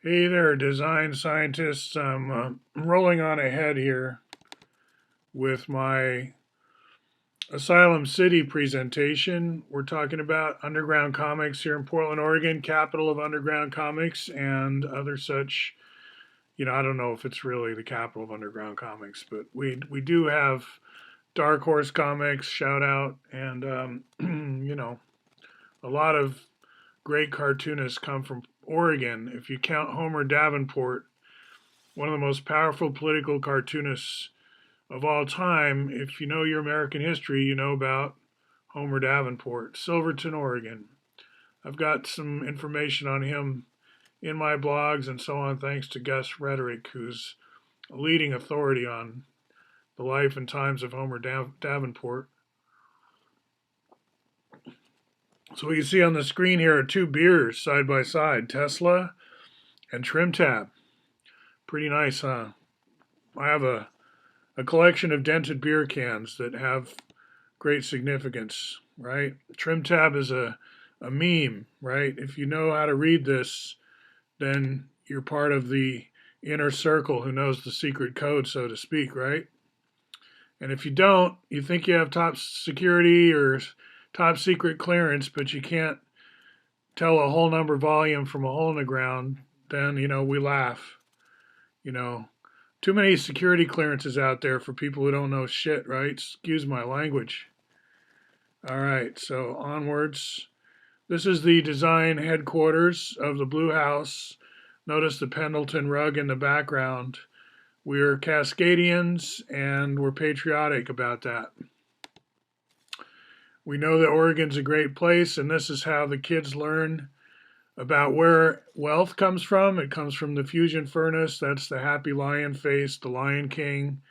Hey there, design scientists. I'm rolling on ahead here with my Asylum City presentation. We're talking about underground comics here in Portland, Oregon, capital of underground comics and other such. I don't know if it's really the capital of underground comics, but we do have Dark Horse Comics, shout out, and a lot of great cartoonists come from Oregon. If you count Homer Davenport, one of the most powerful political cartoonists of all time. If you know your American history, you know about Homer Davenport, Silverton, Oregon. I've got some information on him in my blogs and so on, thanks to Gus Rhetoric, who's a leading authority on the life and times of Homer Davenport. So what you see on the screen here are two beers side by side, Tesla and Trim Tab. Pretty nice, huh? I have a collection of dented beer cans that have great significance, right? Trim tab is a meme, right? If you know how to read this, then you're part of the inner circle who knows the secret code, so to speak, right? And if you don't, you think you have top security or top secret clearance, but you can't tell a whole number volume from a hole in the ground, then, we laugh. You know, too many security clearances out there for people who don't know shit, right? Excuse my language. All right, so onwards. This is the design headquarters of the Blue House. Notice the Pendleton rug in the background. We're Cascadians and we're patriotic about that. We know that Oregon's a great place, and this is how the kids learn about where wealth comes from. It comes from the fusion furnace. That's the happy lion face, the Lion King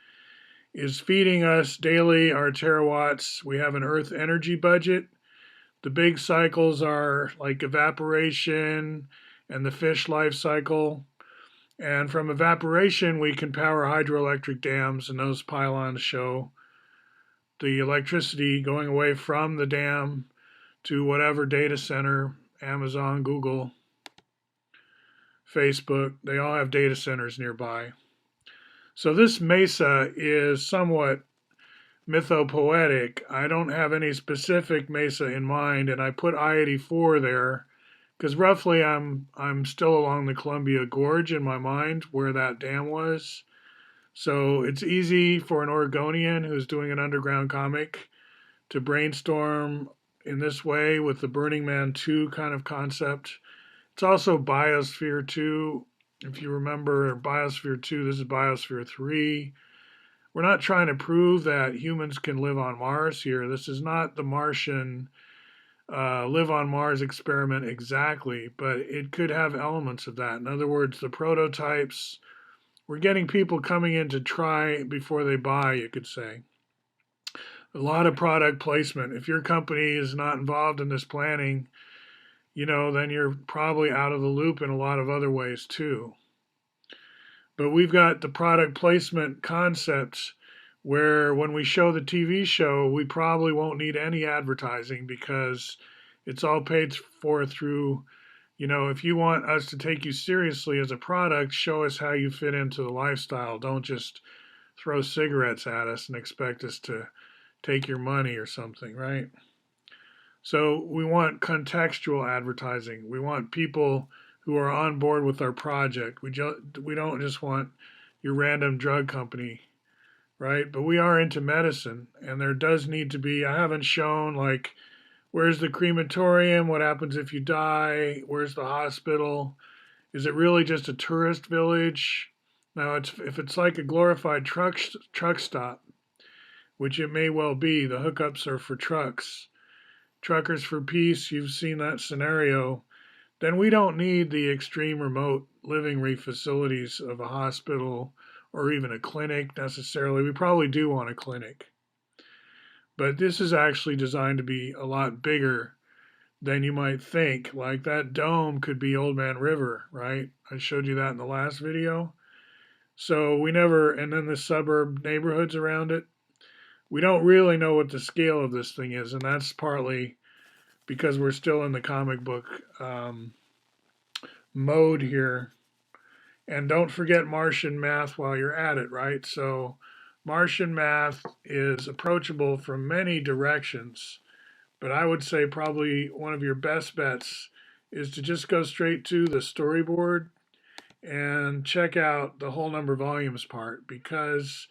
is feeding us daily our terawatts. We have an earth energy budget. The big cycles are like evaporation and the fish life cycle. And from evaporation, we can power hydroelectric dams, and those pylons show the electricity going away from the dam to whatever data center, Amazon, Google, Facebook, they all have data centers nearby. So this mesa is somewhat mythopoetic. I don't have any specific mesa in mind, and I put I-84 there because roughly I'm still along the Columbia Gorge in my mind where that dam was. So it's easy for an Oregonian who's doing an underground comic to brainstorm in this way with the Burning Man 2 kind of concept. It's also Biosphere 2. If you remember Biosphere 2, this is Biosphere 3. We're not trying to prove that humans can live on Mars here. This is not the Martian live on Mars experiment exactly, but it could have elements of that. In other words, the prototypes, we're getting people coming in to try before they buy, you could say. A lot of product placement. If your company is not involved in this planning, then you're probably out of the loop in a lot of other ways too. But we've got the product placement concepts where when we show the TV show, we probably won't need any advertising because it's all paid for through, if you want us to take you seriously as a product, show us how you fit into the lifestyle. Don't just throw cigarettes at us and expect us to take your money or something, right? So we want contextual advertising. We want people who are on board with our project. We don't just want your random drug company, right? But we are into medicine, and there does need to be. I haven't shown like where's the crematorium, what happens if you die, where's the hospital, is it really just a tourist village? Now, if it's like a glorified truck stop, which it may well be, the hookups are for trucks. Truckers for Peace, you've seen that scenario, then we don't need the extreme remote living facilities of a hospital or even a clinic necessarily. We probably do want a clinic. But this is actually designed to be a lot bigger than you might think. Like that dome could be Old Man River, right? I showed you that in the last video. So and then the suburb neighborhoods around it. We don't really know what the scale of this thing is, and that's partly because we're still in the comic book mode here. And don't forget Martian math while you're at it, right? So Martian math is approachable from many directions, but I would say probably one of your best bets is to just go straight to the storyboard and check out the whole number volumes part, because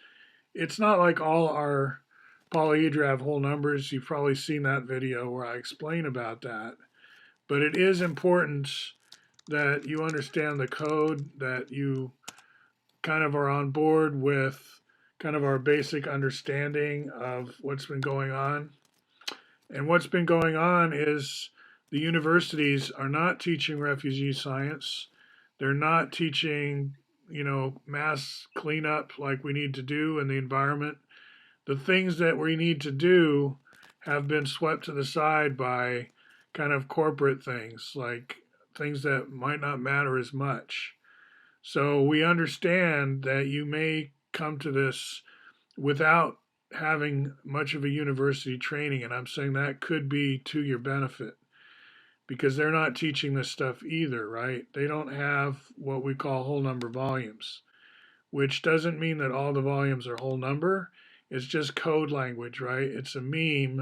it's not like all our polyhedra have whole numbers. You've probably seen that video where I explain about that. But it is important that you understand the code, that you kind of are on board with kind of our basic understanding of what's been going on. And what's been going on is the universities are not teaching refugee science. They're not teaching, mass cleanup like we need to do in the environment. The things that we need to do have been swept to the side by kind of corporate things, like things that might not matter as much. So we understand that you may come to this without having much of a university training, and I'm saying that could be to your benefit because they're not teaching this stuff either, right? They don't have what we call whole number volumes, which doesn't mean that all the volumes are whole number. It's just code language, right? It's a meme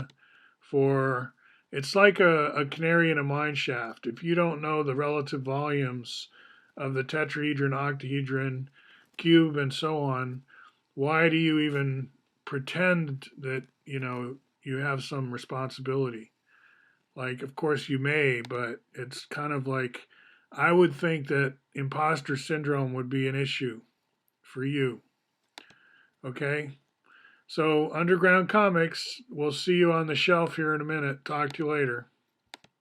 for, it's like a canary in a mine shaft. If you don't know the relative volumes of the tetrahedron, octahedron, cube, and so on, why do you even pretend that, you have some responsibility? Like, of course you may, but it's kind of like, I would think that imposter syndrome would be an issue for you. Okay? So, Underground Comics, we'll see you on the shelf here in a minute. Talk to you later.